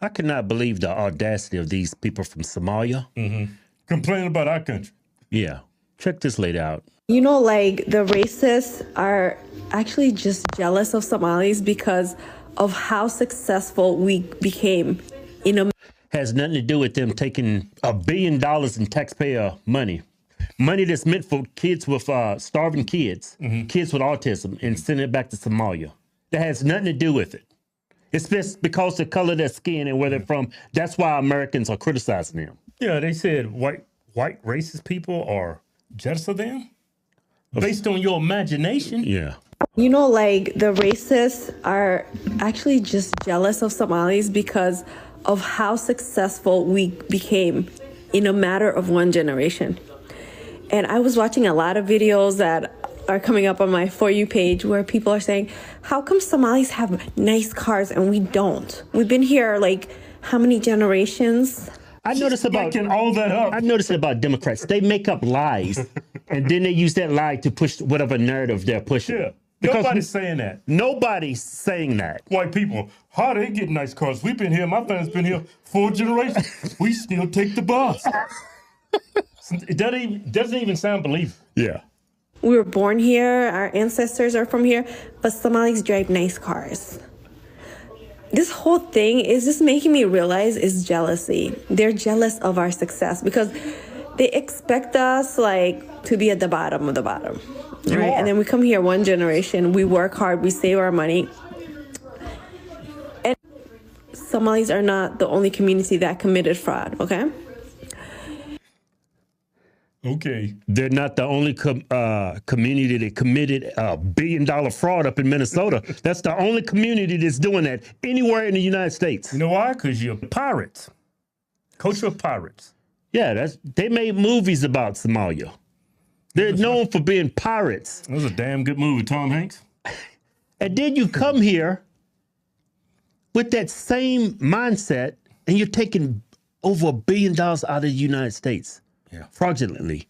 I could not believe the audacity of these people from Somalia. Complaining about our country. Yeah. Check this lady out. You know, like the racists are actually just jealous of Somalis because of how successful we became in a Has nothing to do with them taking $1 billion in taxpayer money. Money that's meant for kids with starving kids, kids with autism, and sending it back to Somalia. That has nothing to do with it. It's just because of the color of their skin and where they're from. That's why Americans are criticizing them. Yeah, they said white racist people are jealous of them based on your imagination. Yeah. You know, like the racists are actually just jealous of Somalis because of how successful we became in a matter of one generation. And I was watching a lot of videos that are coming up on my For You page where people are saying, how come Somalis have nice cars and we don't? We've been here like how many generations? I noticed about all that up. I noticed about Democrats. They make up lies and then they use that lie to push whatever narrative they're pushing. Yeah. Because Nobody's saying that. Nobody's saying that. White people, how they get nice cars? We've been here. My family's been here 4 generations. We still take the bus. It doesn't even sound believable. Yeah. We were born here. Our ancestors are from here, but Somalis drive nice cars. This whole thing is just making me realize is jealousy. They're jealous of our success because they expect us like to be at the bottom of the bottom. Right? And then we come here one generation, we work hard, we save our money. And Somalis are not the only community that committed fraud, okay? Okay. They're not the only community that committed $1 billion fraud up in Minnesota. That's the only community that's doing that anywhere in the United States. You know why? Because you're pirates. Culture of pirates. Yeah, they made movies about Somalia. They're known for being pirates. That was a damn good movie, Tom Hanks. And then you come here with that same mindset and you're taking over $1 billion out of the United States. Yeah. Fraudulently.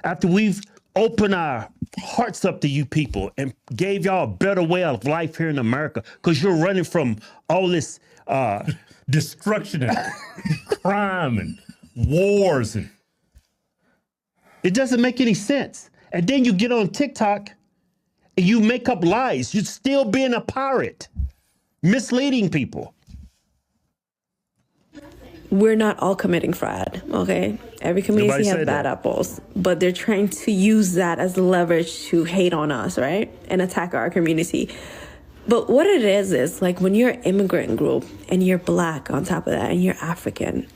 After we've opened our hearts up to you people and gave y'all a better way of life here in America because you're running from all this destruction and crime and wars. And it doesn't make any sense. And then you get on TikTok and you make up lies. You're still being a pirate, misleading people. We're not all committing fraud, okay? Every community has bad apples, but they're trying to use that as leverage to hate on us, right? And attack our community. But what it is like when you're an immigrant group and you're black on top of that and you're African,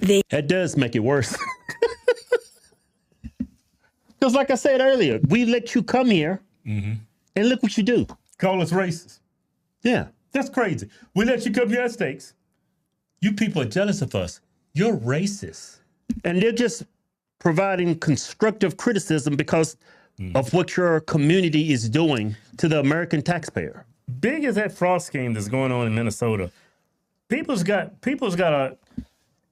that does make it worse. Because like I said earlier, we let you come here and look what you do. Call us racist. Yeah. That's crazy. We let you come to the United States. You people are jealous of us. You're racist. And they're just providing constructive criticism because of what your community is doing to the American taxpayer. Big as that fraud scheme that's going on in Minnesota, people's got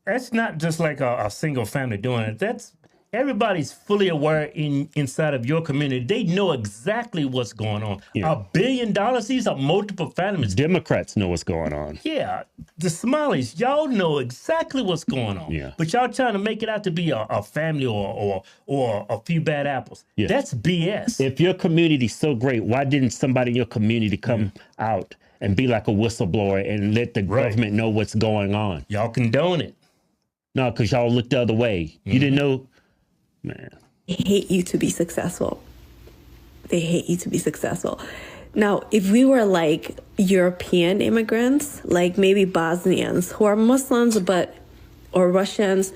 that's not just like a single family doing it. That's everybody's fully aware inside of your community. They know exactly what's going on. Yeah. $1 billion, these are multiple families. Democrats know what's going on. Yeah, the Somalis, y'all know exactly what's going on. Yeah. But y'all trying to make it out to be a family or a few bad apples. Yeah. That's BS. If your community's so great, why didn't somebody in your community come out and be like a whistleblower and let the government know what's going on? Y'all condone it. No, because y'all looked the other way. You didn't know. Man. They hate you to be successful. They hate you to be successful. Now, if we were like European immigrants, like maybe Bosnians who are Muslims or Russians,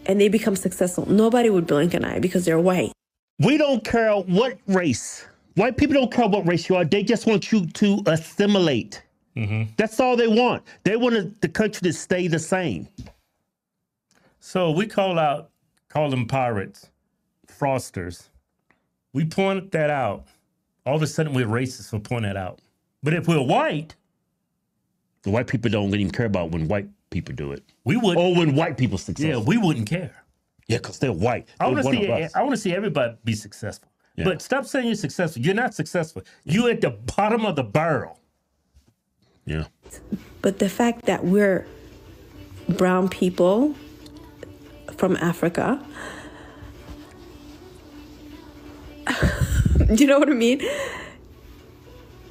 and they become successful, nobody would blink an eye because they're white. We don't care what race. White people don't care what race you are. They just want you to assimilate. That's all they want. They want the country to stay the same. So we call them pirates, fraudsters. We point that out. All of a sudden, we're racist for pointing that out. But if we're white, the white people don't even care about when white people do it. We would. Or when white people successful. Yeah, we wouldn't care. Yeah, because they're white. I want to see everybody be successful. Yeah. But stop saying you're successful. You're not successful. You're at the bottom of the barrel. Yeah. But the fact that we're brown people from Africa, you know what I mean?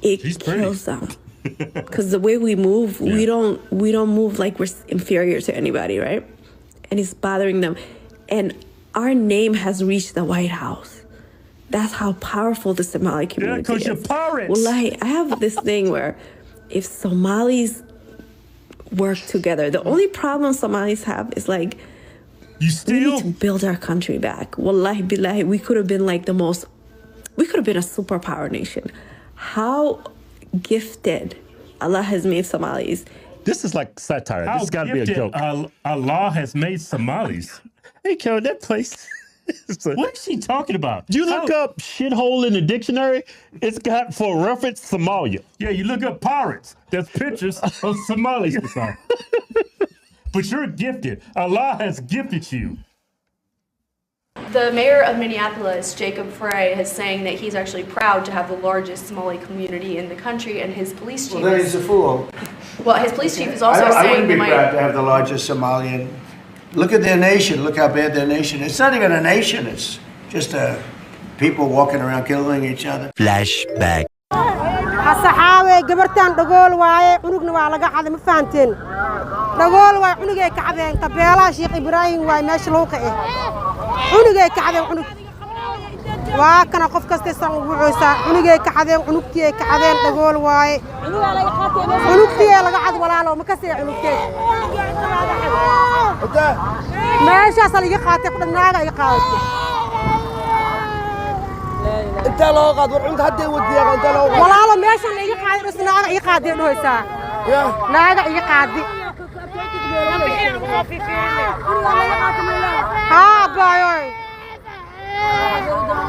It kills them. Because the way we move, we don't move like we're inferior to anybody, right? And it's bothering them. And our name has reached the White House. That's how powerful the Somali community is. Yeah, because you're pirates. Well, I have this thing where if Somalis work together, the only problem Somalis have is like, we need to build our country back. Wallahi billahi, we could have been like we could have been a superpower nation. How gifted Allah has made Somalis. This is like satire. This has got to be a joke. Allah has made Somalis. Hey, Carol, that place. What is she talking about? You look up shithole in the dictionary, it's got for reference Somalia. Yeah, you look up pirates. There's pictures of Somalis. But you're gifted. Allah has gifted you. The mayor of Minneapolis, Jacob Frey, is saying that he's actually proud to have the largest Somali community in the country, and his police chief. Well, then he's a fool. Well, his police chief is also saying I wouldn't be proud to have the largest Somalian. Look at their nation. Look how bad their nation is. It's not even a nation. It's just people walking around killing each other. Flashback. حصحاوي جبرتان دقول واي عنقنا وعلى قاعد مفانتين دقول واي عنقي كعدين قبيلة شيخ إبراهيم واي ماشي لوقعه عنقي كعدين عنق وكنا قف كستيسان وعوسا عنقي كعدين عنقتي كعدين دقول واي عنقتي على قاعد ولا لو مكسي عنقتي ماشي أصل يقاتي قد الناقة يقاتي انت لو قاد ورعند هدي ودي انت لو والله ماشي اللي يقعد بس ناقة يقعدي نويسا ناقة يقعدي ها بايوي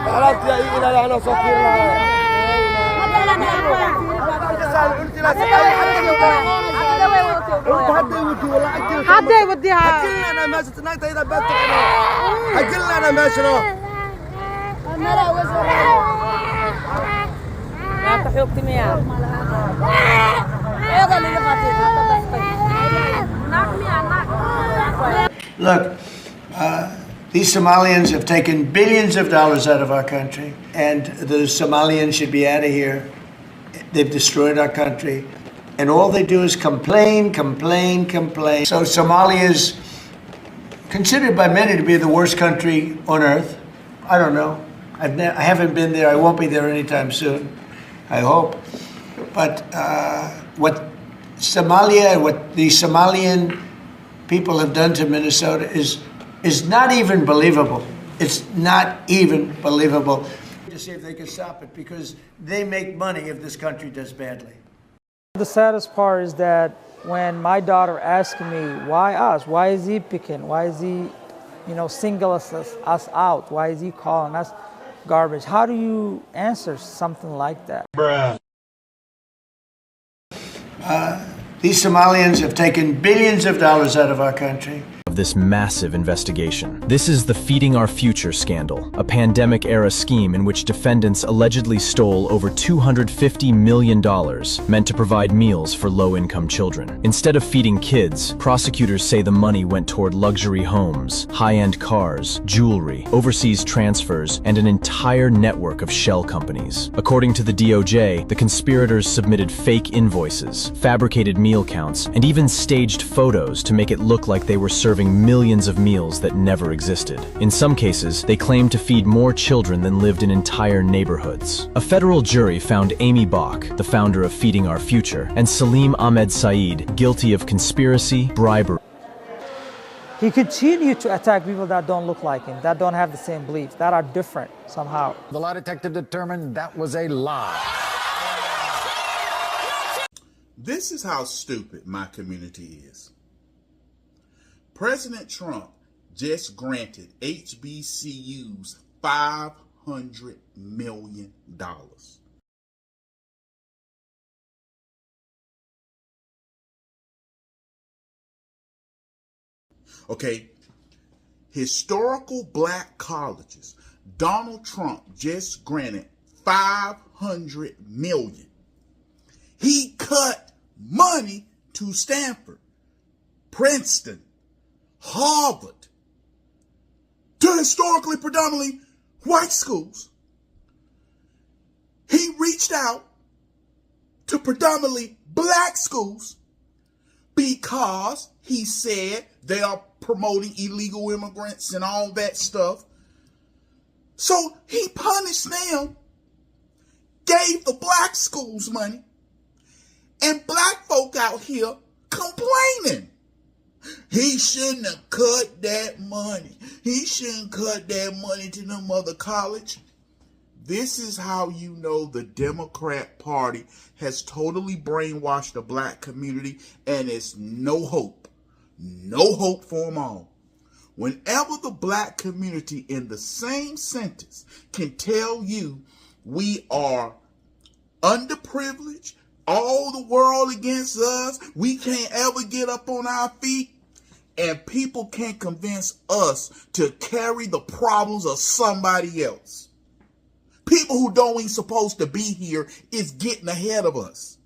خلاص يا الى انا صفير حد يوديها انا ماشي تنايت اذا بنت اقل انا ماشي Look, these Somalians have taken billions of dollars out of our country, and the Somalians should be out of here. They've destroyed our country, and all they do is complain, complain, complain. So Somalia is considered by many to be the worst country on earth. I don't know. I haven't been there. I won't be there anytime soon. I hope. But what Somalia, what the Somalian people have done to Minnesota is not even believable. It's not even believable. To see if they can stop it, because they make money if this country does badly. The saddest part is that when my daughter asked me, why us? Why is he picking? Why is he, single us out? Why is he calling us garbage? How do you answer something like that? Bruh. These Somalians have taken billions of dollars out of our country. Of this massive investigation. This is the Feeding Our Future scandal, a pandemic-era scheme in which defendants allegedly stole over $250 million meant to provide meals for low-income children. Instead of feeding kids, prosecutors say the money went toward luxury homes, high-end cars, jewelry, overseas transfers, and an entire network of shell companies. According to the DOJ, the conspirators submitted fake invoices, fabricated meal counts, and even staged photos to make it look like they were serving millions of meals that never existed. In some cases, they claimed to feed more children than lived in entire neighborhoods. A federal jury found Amy Bach, the founder of Feeding Our Future, and Salim Ahmed Saeed guilty of conspiracy, bribery. He continued to attack people that don't look like him, that don't have the same beliefs, that are different somehow. The lie detector determined that was a lie. This is how stupid my community is. President Trump just granted HBCUs $500 million. Okay, historical black colleges, Donald Trump just granted $500 million. He cut money to Stanford, Princeton, Harvard, to historically predominantly white schools. He reached out to predominantly black schools because he said they are promoting illegal immigrants and all that stuff. So he punished them, gave the black schools money, and black folk out here complaining. He shouldn't have cut that money. He shouldn't cut that money to them other college. This is how you know the Democrat Party has totally brainwashed the black community, and it's no hope. No hope for them all. Whenever the black community in the same sentence can tell you we are underprivileged, all the world against us, we can't ever get up on our feet, and people can't convince us to carry the problems of somebody else. People who don't even supposed to be here is getting ahead of us.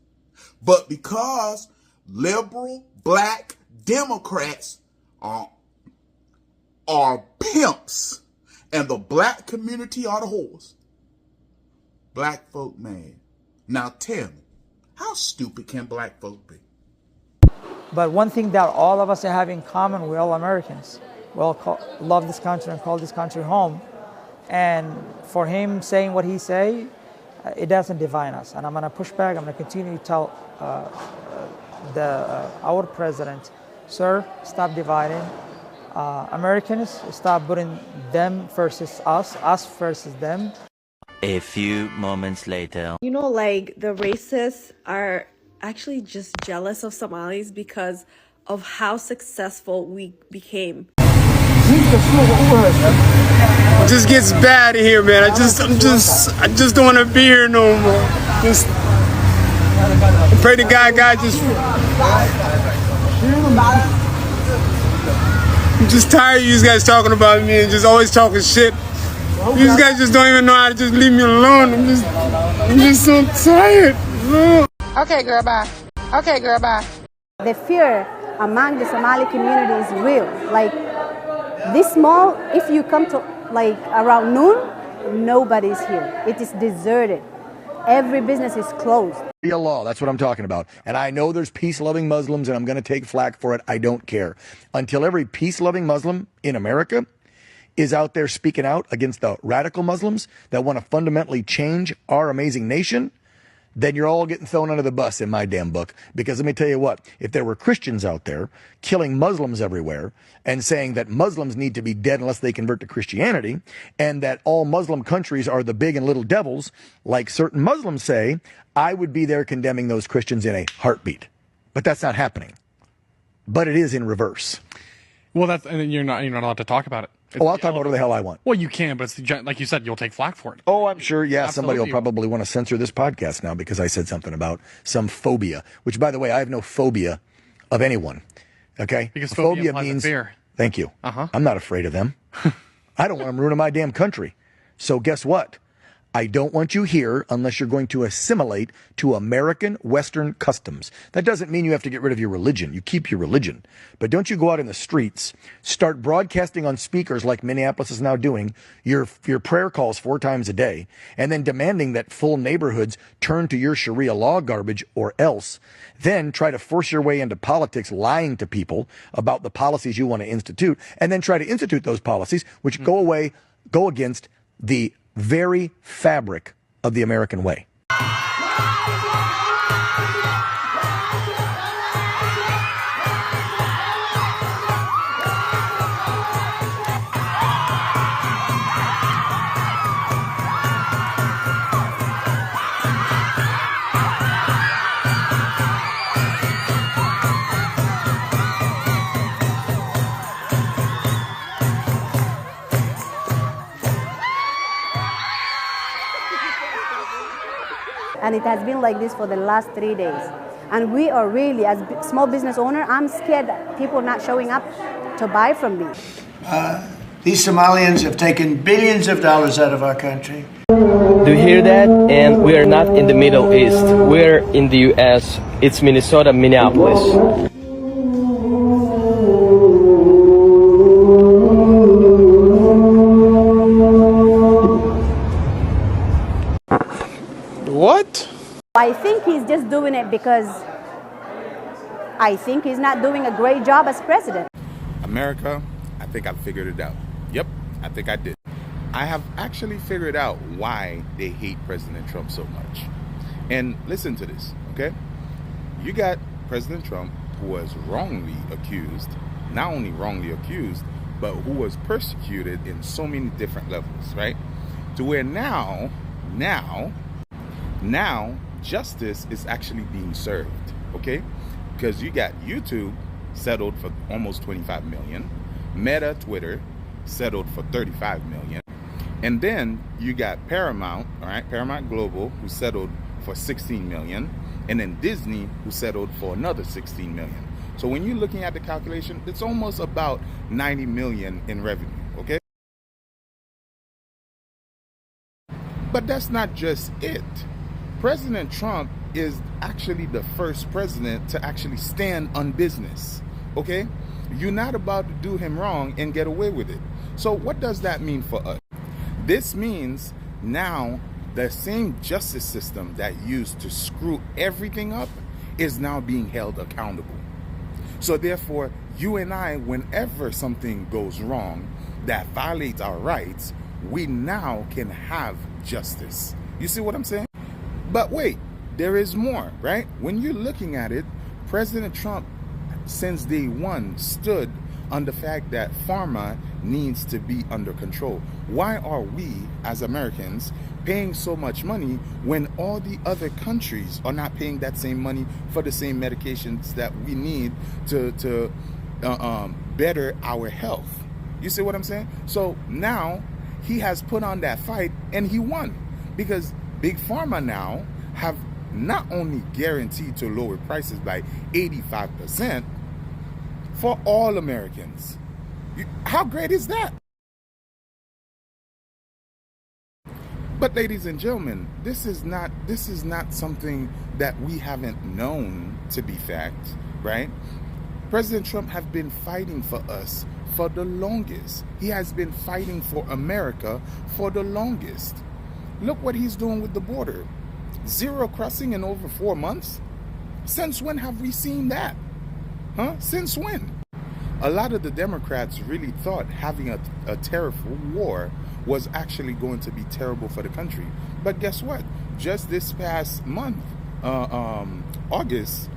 But because liberal black Democrats are pimps and the black community are the whores, black folk mad. Now tell me, how stupid can black folk be? But one thing that all of us have in common, we're all Americans. We all love this country and call this country home. And for him saying what he say, it doesn't divide us. And I'm going to push back. I'm going to continue to tell our president, sir, stop dividing. Americans, stop putting them versus us versus them. A few moments later. You know, like the racists are actually just jealous of Somalis because of how successful we became. It just gets bad in here, man. I just don't want to be here no more. I pray to God just. I'm just tired of you guys talking about me and just always talking shit. You guys just don't even know how to just leave me alone. I'm just so tired. Okay, girl, bye. Okay, girl, bye. The fear among the Somali community is real. Like, this mall, if you come to like around noon, nobody's here. It is deserted. Every business is closed. Sharia law, that's what I'm talking about. And I know there's peace-loving Muslims, and I'm going to take flack for it. I don't care. Until every peace-loving Muslim in America is out there speaking out against the radical Muslims that want to fundamentally change our amazing nation, then you're all getting thrown under the bus in my damn book. Because let me tell you what, if there were Christians out there killing Muslims everywhere and saying that Muslims need to be dead unless they convert to Christianity, and that all Muslim countries are the big and little devils, like certain Muslims say, I would be there condemning those Christians in a heartbeat. But that's not happening. But it is in reverse. Well, and you're not allowed to talk about it. I'll talk about whatever the hell I want. Well, you can, but it's, like you said, you'll take flack for it. Oh, I'm sure. Yeah, Absolutely. Somebody will probably want to censor this podcast now because I said something about some phobia, which, by the way, I have no phobia of anyone. Okay? Because phobia means fear. Thank you. I'm not afraid of them. I don't want them ruining my damn country. So guess what? I don't want you here unless you're going to assimilate to American Western customs. That doesn't mean you have to get rid of your religion. You keep your religion. But don't you go out in the streets, start broadcasting on speakers like Minneapolis is now doing, your prayer calls 4 times a day, and then demanding that full neighborhoods turn to your Sharia law garbage or else. Then try to force your way into politics, lying to people about the policies you want to institute, and then try to institute those policies which go against the very fabric of the American way. And it has been like this for the last 3 days. And we are really, as small business owner, I'm scared that people are not showing up to buy from me. These Somalians have taken billions of dollars out of our country. Do you hear that? And we are not in the Middle East. We're in the U.S. It's Minnesota, Minneapolis. What? I think he's just doing it because I think he's not doing a great job as president. America, I think I figured it out. Yep, I think I did. I have actually figured out why they hate President Trump so much. And listen to this, okay? You got President Trump, who was wrongly accused, not only wrongly accused, but who was persecuted in so many different levels, right? To where now justice is actually being served, okay? Because you got YouTube settled for almost 25 million, Meta, Twitter, settled for 35 million. And then you got Paramount, all right, Paramount Global, who settled for 16 million, and then Disney, who settled for another 16 million. So when you're looking at the calculation, it's almost about 90 million in revenue, okay? But that's not just it. President Trump is actually the first president to actually stand on business, okay? You're not about to do him wrong and get away with it. So what does that mean for us? This means now the same justice system that used to screw everything up is now being held accountable. So therefore, you and I, whenever something goes wrong that violates our rights, we now can have justice. You see what I'm saying? But wait, there is more, right? When you're looking at it, President Trump, since day one, stood on the fact that pharma needs to be under control. Why are we, as Americans, paying so much money when all the other countries are not paying that same money for the same medications that we need to better our health? You see what I'm saying? So now he has put on that fight and he won, because Big Pharma now have not only guaranteed to lower prices by 85% for all Americans. How great is that? But ladies and gentlemen, this is not something that we haven't known to be fact, right? President Trump have been fighting for us for the longest. He has been fighting for America for the longest. Look what he's doing with the border. Zero crossing in over 4 months? Since when have we seen that? Huh? Since when? A lot of the Democrats really thought having a tariff war was actually going to be terrible for the country. But guess what? Just this past month, August,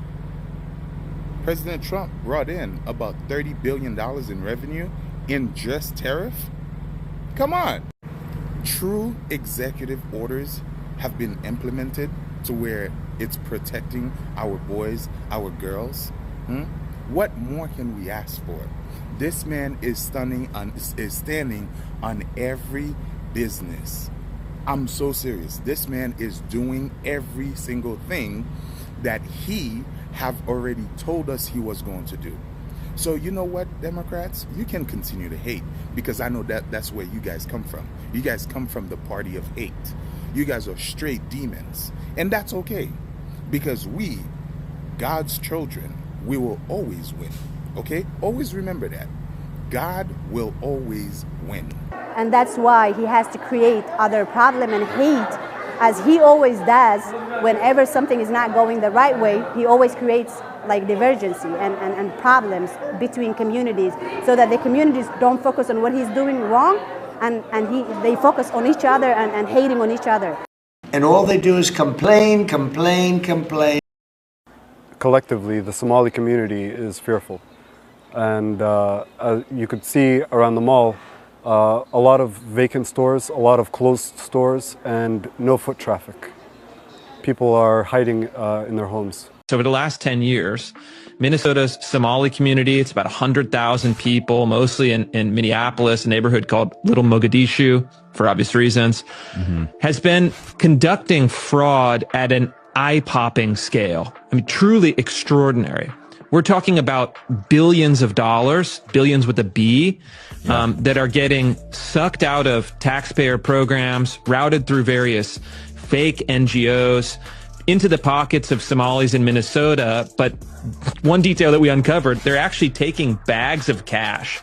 President Trump brought in about $30 billion in revenue in just tariff. Come on. True executive orders have been implemented to where it's protecting our boys, our girls. What more can we ask for? This man is standing on every business. I'm so serious. This man is doing every single thing that he have already told us he was going to do. So you know what, Democrats? You can continue to hate, because I know that's where you guys come from. You guys come from the party of hate. You guys are straight demons. And that's okay, because we, God's children, we will always win. Okay? Always remember that. God will always win. And that's why he has to create other problem and hate, as he always does. Whenever something is not going the right way, he always creates like divergency and problems between communities, so that the communities don't focus on what he's doing wrong, and they focus on each other and hating on each other. And all they do is complain, complain, complain. Collectively, the Somali community is fearful. And you could see around the mall a lot of vacant stores, a lot of closed stores, and no foot traffic. People are hiding in their homes. So over the last 10 years, Minnesota's Somali community, it's about 100,000 people, mostly in Minneapolis, a neighborhood called Little Mogadishu, for obvious reasons, has been conducting fraud at an eye-popping scale. I mean, truly extraordinary. We're talking about billions of dollars, billions with a B, that are getting sucked out of taxpayer programs, routed through various fake NGOs into the pockets of Somalis in Minnesota. But one detail that we uncovered, they're actually taking bags of cash,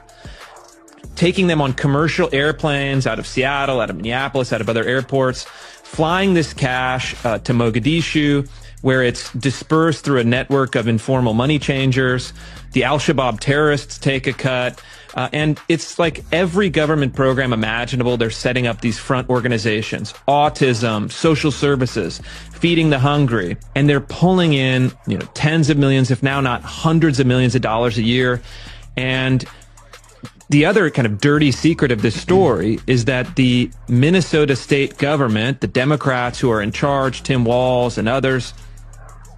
taking them on commercial airplanes out of Seattle, out of Minneapolis, out of other airports, flying this cash to Mogadishu, where it's dispersed through a network of informal money changers. The Al-Shabaab terrorists take a cut. And it's like every government program imaginable, they're setting up these front organizations, autism, social services, feeding the hungry, and they're pulling in, tens of millions, if now not hundreds of millions of dollars a year. And the other kind of dirty secret of this story is that the Minnesota state government, the Democrats who are in charge, Tim Walz and others,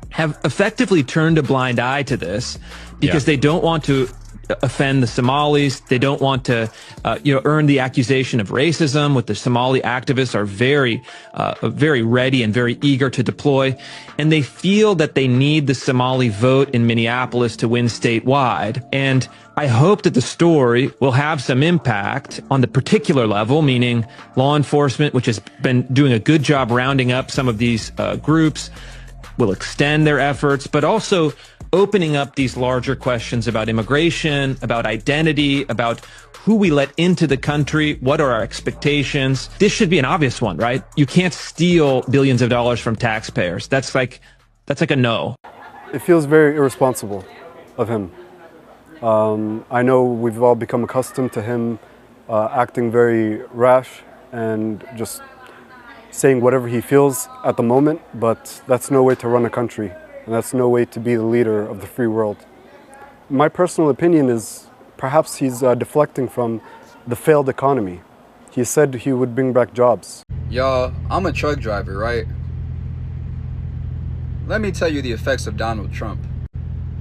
have effectively turned a blind eye to this because they don't want to offend the Somalis. They don't want to, earn the accusation of racism, which the Somali activists are very ready and very eager to deploy. And they feel that they need the Somali vote in Minneapolis to win statewide. And I hope that the story will have some impact on the particular level, meaning law enforcement, which has been doing a good job rounding up some of these groups, will extend their efforts, but also opening up these larger questions about immigration, about identity, about who we let into the country, what are our expectations. This should be an obvious one, right? You can't steal billions of dollars from taxpayers. That's like a no. It feels very irresponsible of him. I know we've all become accustomed to him acting very rash and just saying whatever he feels at the moment, but that's no way to run a country. And that's no way to be the leader of the free world. My personal opinion is perhaps he's deflecting from the failed economy. He said he would bring back jobs. Y'all, I'm a truck driver, right? Let me tell you the effects of Donald Trump.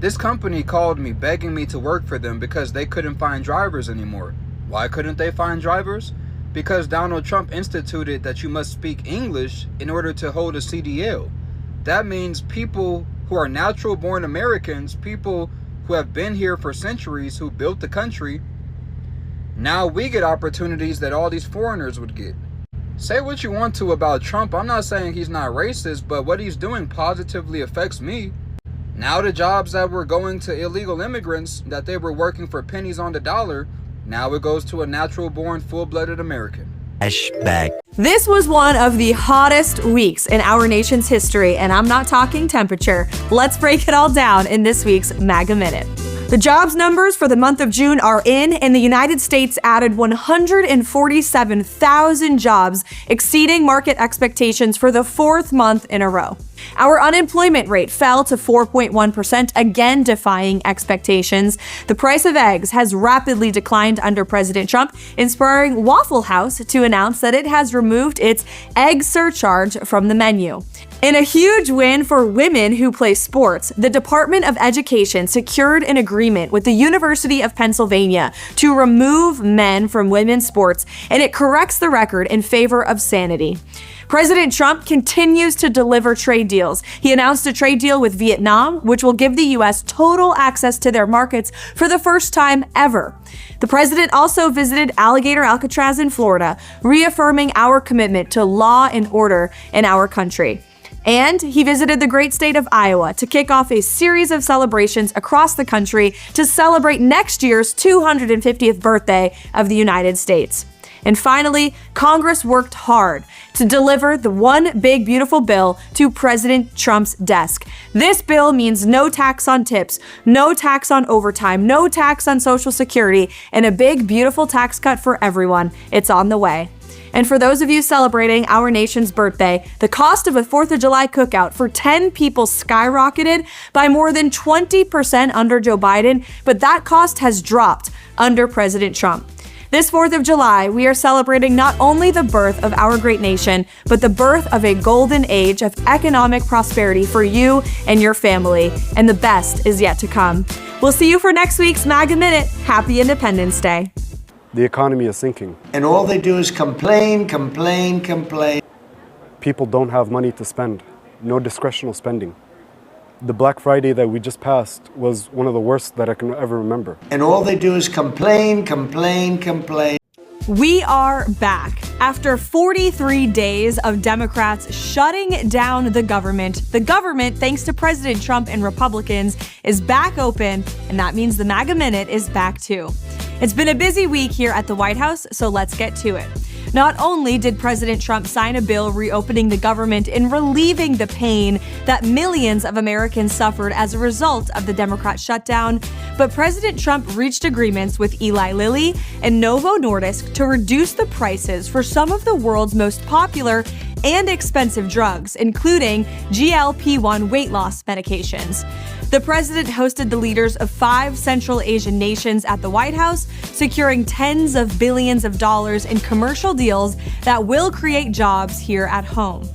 This company called me begging me to work for them because they couldn't find drivers anymore. Why couldn't they find drivers? Because Donald Trump instituted that you must speak English in order to hold a CDL. That means people who are natural born Americans, people who have been here for centuries, who built the country, now we get opportunities that all these foreigners would get. Say what you want to about Trump. I'm not saying he's not racist, but what he's doing positively affects me. Now the jobs that were going to illegal immigrants, that they were working for pennies on the dollar, now it goes to a natural born, full-blooded American. This was one of the hottest weeks in our nation's history, and I'm not talking temperature. Let's break it all down in this week's MAGA Minute. The jobs numbers for the month of June are in, and the United States added 147,000 jobs, exceeding market expectations for the fourth month in a row. Our unemployment rate fell to 4.1%, again defying expectations. The price of eggs has rapidly declined under President Trump, inspiring Waffle House to announce that it has removed its egg surcharge from the menu. In a huge win for women who play sports, the Department of Education secured an agreement with the University of Pennsylvania to remove men from women's sports, and it corrects the record in favor of sanity. President Trump continues to deliver trade deals. He announced a trade deal with Vietnam, which will give the U.S. total access to their markets for the first time ever. The president also visited Alligator Alcatraz in Florida, reaffirming our commitment to law and order in our country. And he visited the great state of Iowa to kick off a series of celebrations across the country to celebrate next year's 250th birthday of the United States. And finally, Congress worked hard to deliver the one big beautiful bill to President Trump's desk. This bill means no tax on tips, no tax on overtime, no tax on Social Security, and a big beautiful tax cut for everyone. It's on the way. And for those of you celebrating our nation's birthday, the cost of a 4th of July cookout for 10 people skyrocketed by more than 20% under Joe Biden, but that cost has dropped under President Trump. This 4th of July, we are celebrating not only the birth of our great nation, but the birth of a golden age of economic prosperity for you and your family, and the best is yet to come. We'll see you for next week's MAGA Minute. Happy Independence Day. The economy is sinking. And all they do is complain, complain, complain. People don't have money to spend. No discretional spending. The Black Friday that we just passed was one of the worst that I can ever remember. And all they do is complain, complain, complain. We are back. After 43 days of Democrats shutting down the government, thanks to President Trump and Republicans, is back open, and that means the MAGA Minute is back too. It's been a busy week here at the White House, so let's get to it. Not only did President Trump sign a bill reopening the government and relieving the pain that millions of Americans suffered as a result of the Democrat shutdown, but President Trump reached agreements with Eli Lilly and Novo Nordisk to reduce the prices for some of the world's most popular and expensive drugs, including GLP-1 weight loss medications. The president hosted the leaders of 5 Central Asian nations at the White House, securing tens of billions of dollars in commercial deals that will create jobs here at home.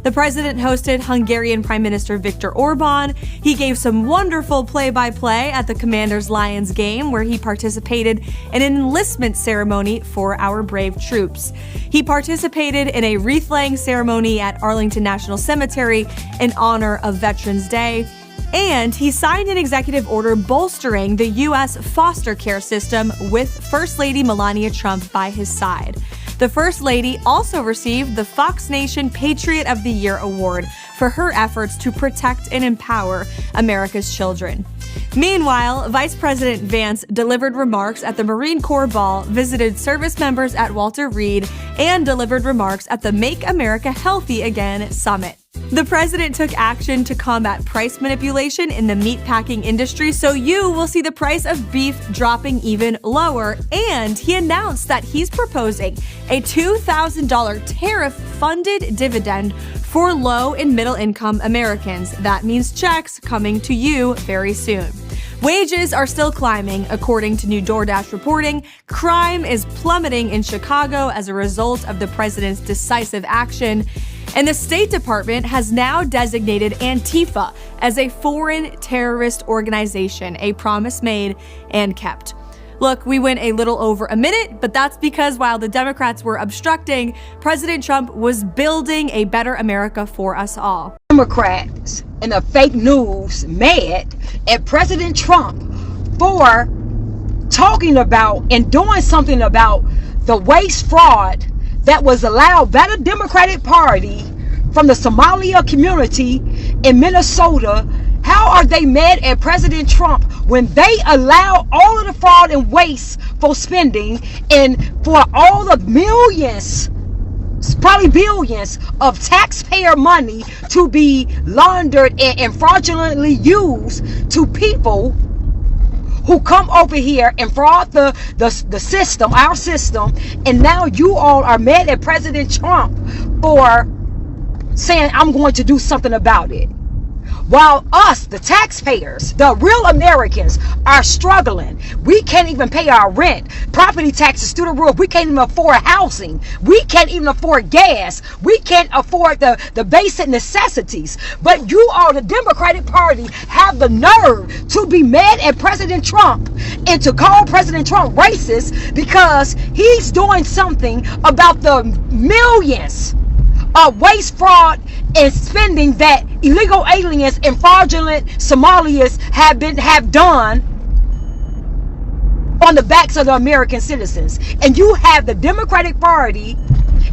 The president hosted Hungarian Prime Minister Viktor Orban. He gave some wonderful play-by-play at the Commanders Lions game, where he participated in an enlistment ceremony for our brave troops. He participated in a wreath-laying ceremony at Arlington National Cemetery in honor of Veterans Day. And he signed an executive order bolstering the U.S. foster care system with First Lady Melania Trump by his side. The First Lady also received the Fox Nation Patriot of the Year award for her efforts to protect and empower America's children. Meanwhile, Vice President Vance delivered remarks at the Marine Corps Ball, visited service members at Walter Reed, and delivered remarks at the Make America Healthy Again Summit. The president took action to combat price manipulation in the meatpacking industry, so you will see the price of beef dropping even lower, and he announced that he's proposing a $2,000 tariff-funded dividend for low and middle-income Americans. That means checks coming to you very soon. Wages are still climbing, according to new DoorDash reporting. Crime is plummeting in Chicago as a result of the president's decisive action. And the State Department has now designated Antifa as a foreign terrorist organization, a promise made and kept. Look, we went a little over a minute, but that's because while the Democrats were obstructing, President Trump was building a better America for us all. Democrats and the fake news mad at President Trump for talking about and doing something about the waste fraud that was allowed by the Democratic Party from the Somalia community in Minnesota. How are they mad at President Trump when they allow all of the fraud and wasteful spending and for all the millions, probably billions of taxpayer money to be laundered and fraudulently used to people who come over here and fraud the system, our system, and now you all are mad at President Trump for saying, I'm going to do something about it. While us, the taxpayers, the real Americans, are struggling. We can't even pay our rent, property taxes, student roof. We can't even afford housing. We can't even afford gas. We can't afford the basic necessities. But you all, the Democratic Party, have the nerve to be mad at President Trump and to call President Trump racist because he's doing something about the millions of waste, fraud, and spending that illegal aliens and fraudulent Somalis have done on the backs of the American citizens. And you have the Democratic Party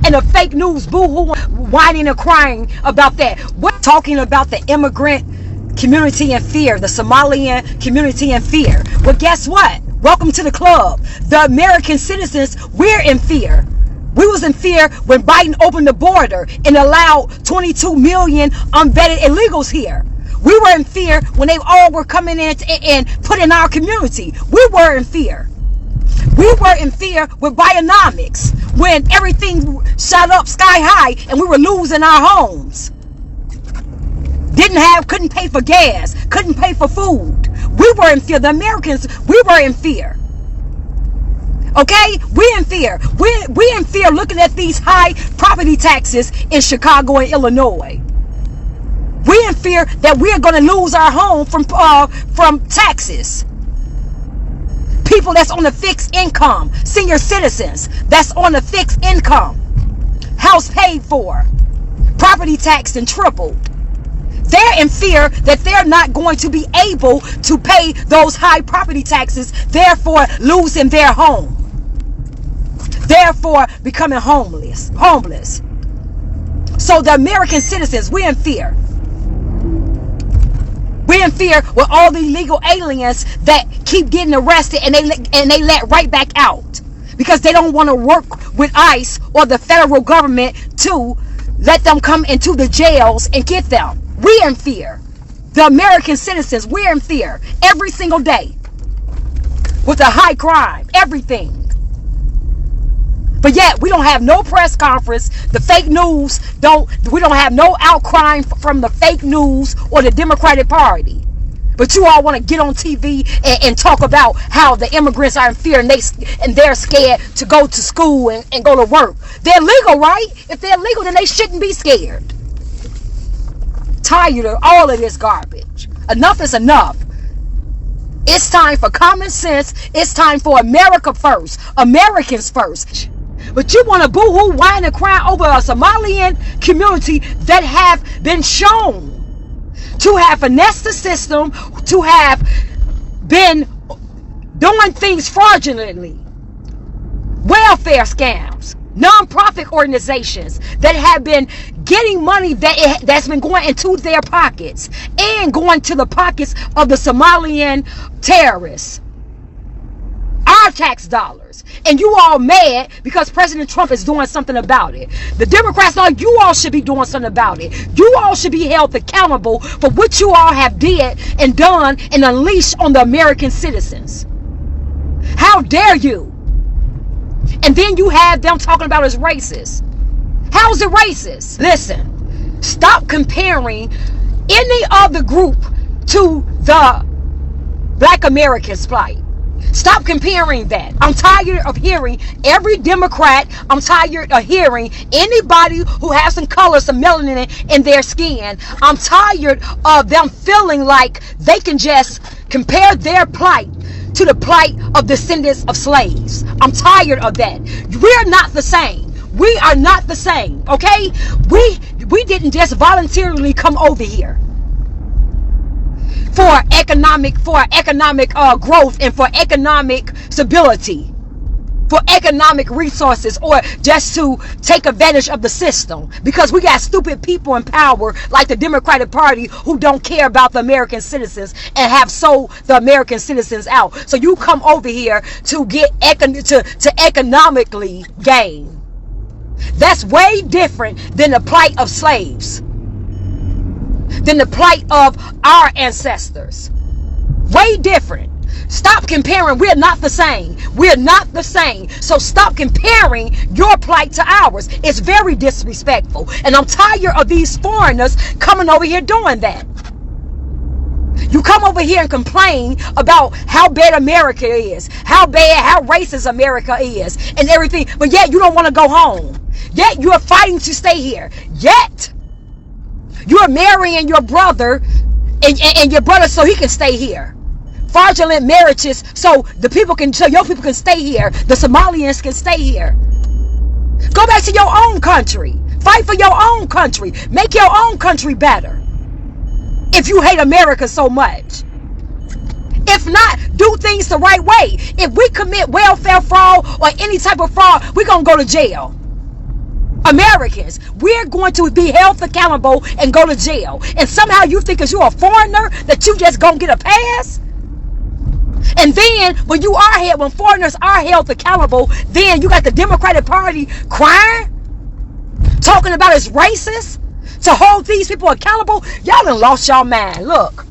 and the fake news boo-hoo whining and crying about that. We're talking about the immigrant community in fear, the Somalian community in fear. Well, guess what? Welcome to the club. The American citizens, we're in fear. We was in fear when Biden opened the border and allowed 22 million unvetted illegals here. We were in fear when they all were coming in and put in our community. We were in fear. We were in fear with Bionomics when everything shot up sky high and we were losing our homes. Couldn't pay for gas, couldn't pay for food. We were in fear. The Americans, we were in fear. Okay, we in fear. We in fear looking at these high property taxes in Chicago and Illinois. We in fear that we are going to lose our home from taxes. People that's on a fixed income, senior citizens that's on a fixed income, house paid for, property tax and tripled. They're in fear that they're not going to be able to pay those high property taxes, therefore losing their home, therefore becoming homeless. So the American citizens, we're in fear. We're in fear with all the illegal aliens that keep getting arrested and they let right back out because they don't want to work with ICE or the federal government to let them come into the jails and get them. We're in fear. The American citizens, we're in fear every single day with the high crime, everything. But yet we don't have no press conference. The fake news we don't have no outcry from the fake news or the Democratic Party. But you all want to get on TV and talk about how the immigrants are in fear and they're scared to go to school and go to work. They're legal, right? If they're legal, then they shouldn't be scared. Tired of all of this garbage. Enough is enough. It's time for common sense. It's time for America first. Americans first. But you want to boo-hoo, whine, and cry over a Somalian community that have been shown to have finessed the system, to have been doing things fraudulently. Welfare scams, non-profit organizations that have been getting money that's been going into their pockets and going to the pockets of the Somalian terrorists. Our tax dollars. And you all mad because President Trump is doing something about it. The Democrats are, you all should be doing something about it. You all should be held accountable for what you all have did and done and unleashed on the American citizens. How dare you? And then you have them talking about as racist. How is it racist? Listen, stop comparing any other group to the Black Americans' plight. Stop comparing that. I'm tired of hearing every Democrat. I'm tired of hearing anybody who has some color, some melanin in their skin. I'm tired of them feeling like they can just compare their plight to the plight of descendants of slaves. I'm tired of that. We're not the same. We are not the same, okay? We didn't just voluntarily come over here for economic growth and for economic stability, for economic resources, or just to take advantage of the system, because we got stupid people in power like the Democratic Party who don't care about the American citizens and have sold the American citizens out. So you come over here to get to economically gain. That's way different than the plight of slaves, than the plight of our ancestors. Way different. Stop comparing. We're not the same. We're not the same. So stop comparing your plight to ours. It's very disrespectful. And I'm tired of these foreigners coming over here doing that. You come over here and complain about how bad America is, how racist America is, and everything, but yet you don't want to go home. Yet you're fighting to stay here. Yet you're marrying your brother and your brother so he can stay here. Fraudulent marriages so your people can stay here. The Somalians can stay here. Go back to your own country. Fight for your own country. Make your own country better. If you hate America so much. If not, do things the right way. If we commit welfare fraud or any type of fraud, we're going to go to jail. Americans, we're going to be held accountable and go to jail. And somehow you think because you're a foreigner that you just gonna get a pass? And then when foreigners are held accountable, then you got the Democratic Party crying, talking about it's racist to hold these people accountable. Y'all done lost y'all mind. Look.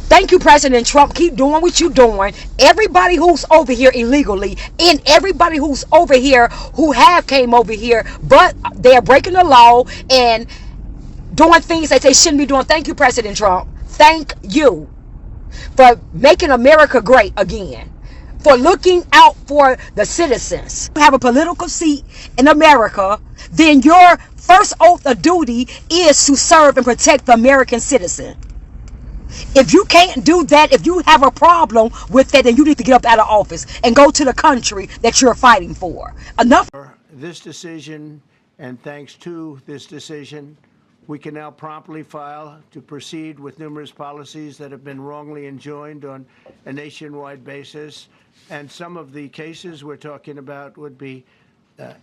Thank you, President Trump. Keep doing what you're doing. Everybody who's over here illegally, and everybody who's over here who have came over here, but they're breaking the law and doing things that they shouldn't be doing. Thank you, President Trump. Thank you for making America great again, for looking out for the citizens. You have a political seat in America, then your first oath of duty is to serve and protect the American citizen. If you can't do that, if you have a problem with that, then you need to get up out of office and go to the country that you're fighting for. Enough. This decision, and thanks to this decision, We can now promptly file to proceed with numerous policies that have been wrongly enjoined on a nationwide basis. And some of the cases we're talking about would be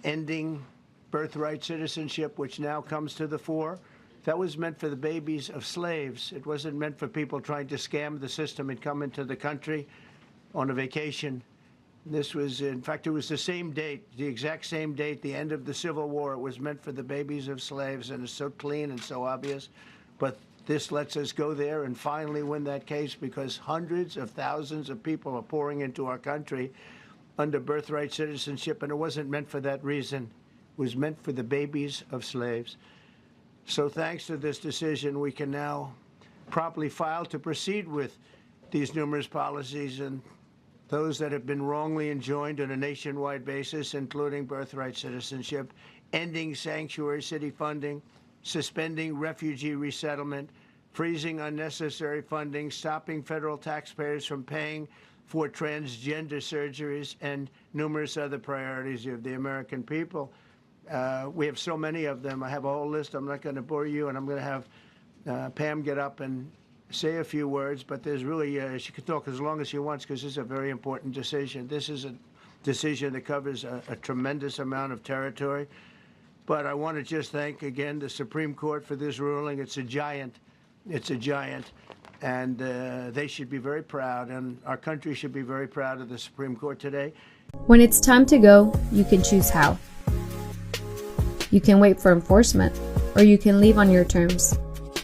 ending birthright citizenship, which now comes to the fore. That was meant for the babies of slaves. It wasn't meant for people trying to scam the system and come into the country on a vacation. This was, in fact, it was the same date, the exact same date, the end of the Civil War. It was meant for the babies of slaves, and it's so clean and so obvious. But this lets us go there and finally win that case, because hundreds of thousands of people are pouring into our country under birthright citizenship, and it wasn't meant for that reason. It was meant for the babies of slaves. So thanks to this decision, we can now promptly file to proceed with these numerous policies and those that have been wrongly enjoined on a nationwide basis, including birthright citizenship, ending sanctuary city funding, suspending refugee resettlement, freezing unnecessary funding, stopping federal taxpayers from paying for transgender surgeries, and numerous other priorities of the American people. We have so many of them. I have a whole list. I'm not going to bore you, and I'm going to have Pam get up and say a few words, but there's really, she can talk as long as she wants, because this is a very important decision. This is a decision that covers a tremendous amount of territory. But I want to just thank, again, the Supreme Court for this ruling. It's a giant. It's a giant. And they should be very proud, and our country should be very proud of the Supreme Court today. When it's time to go, you can choose how. You can wait for enforcement, or you can leave on your terms.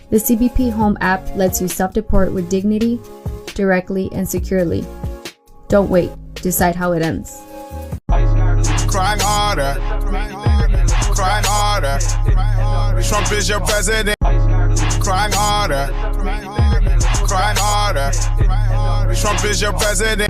The CBP Home app lets you self-deport with dignity, directly, and securely. Don't wait. Decide how it ends. Crime harder. Crime harder. Trump is your president. Crime harder. Crime harder. Trump is your president.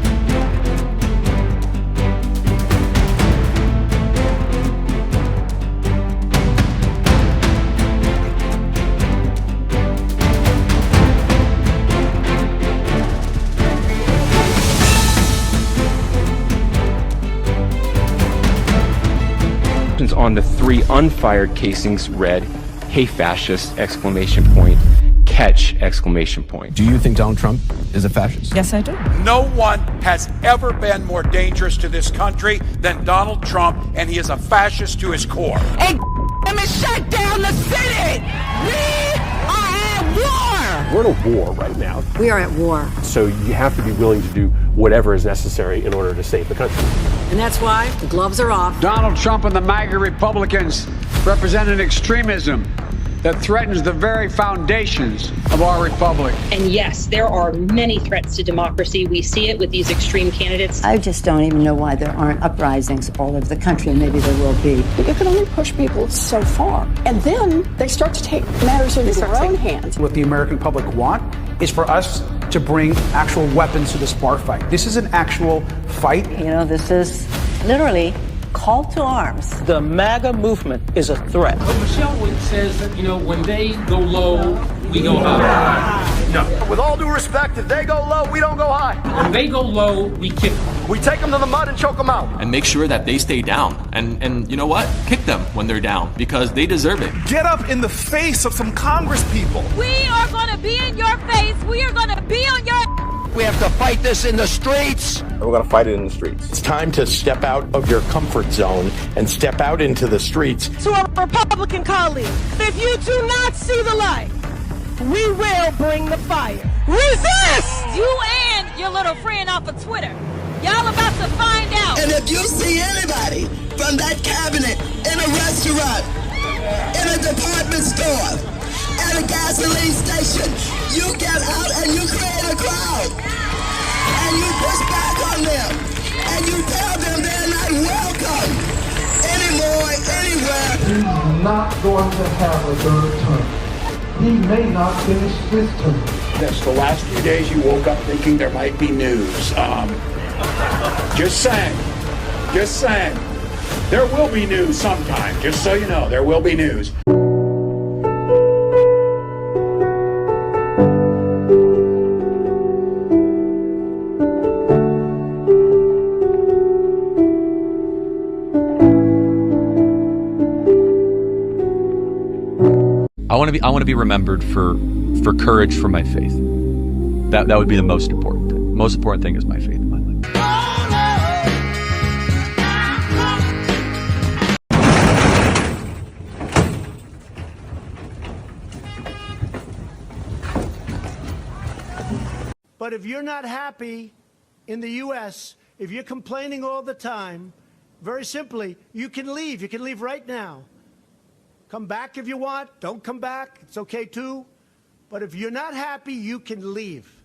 On the 3 unfired casings read, "Hey fascist!" exclamation point, catch exclamation point. Do you think Donald Trump is a fascist? Yes, I do. No one has ever been more dangerous to this country than Donald Trump, and he is a fascist to his core. And shut down the Senate! We are at war! We're in a war right now. We are at war. So you have to be willing to do whatever is necessary in order to save the country. And that's why the gloves are off. Donald Trump and the MAGA Republicans represent an extremism that threatens the very foundations of our republic. And yes, there are many threats to democracy. We see it with these extreme candidates. I just don't even know why there aren't uprisings all over the country. Maybe there will be. But you can only push people so far. And then they start to take matters into their own hands. What the American public want is for us to bring actual weapons to this bar fight. This is an actual fight. You know, this is literally call to arms. The MAGA movement is a threat. But Michelle says that, when they go low, we go high. No. With all due respect, if they go low, we don't go high. When they go low, we kick them. We take them to the mud and choke them out. And make sure that they stay down. And you know what? Kick them when they're down, because they deserve it. Get up in the face of some Congress people. We are going to be in your face. We are going to be on your... We have to fight this in the streets. We're going to fight it in the streets. It's time to step out of your comfort zone and step out into the streets. To our Republican colleagues, if you do not see the light, we will bring the fire. Resist! You and your little friend off of Twitter. Y'all about to find out. And if you see anybody from that cabinet in a restaurant, in a department store, at a gasoline station, you get out and you create a crowd. And you push back on them. And you tell them they're not welcome anymore, anywhere. He's not going to have a third term. He may not finish his term. Yes, the last few days you woke up thinking there might be news. Just saying. Just saying. There will be news sometime. Just so you know, there will be news. I want to be remembered for courage for my faith. That would be the most important thing. Most important thing is my faith in my life. But if you're not happy in the U.S., if you're complaining all the time, very simply, you can leave. You can leave right now. Come back if you want. Don't come back. It's okay too. But if you're not happy, you can leave.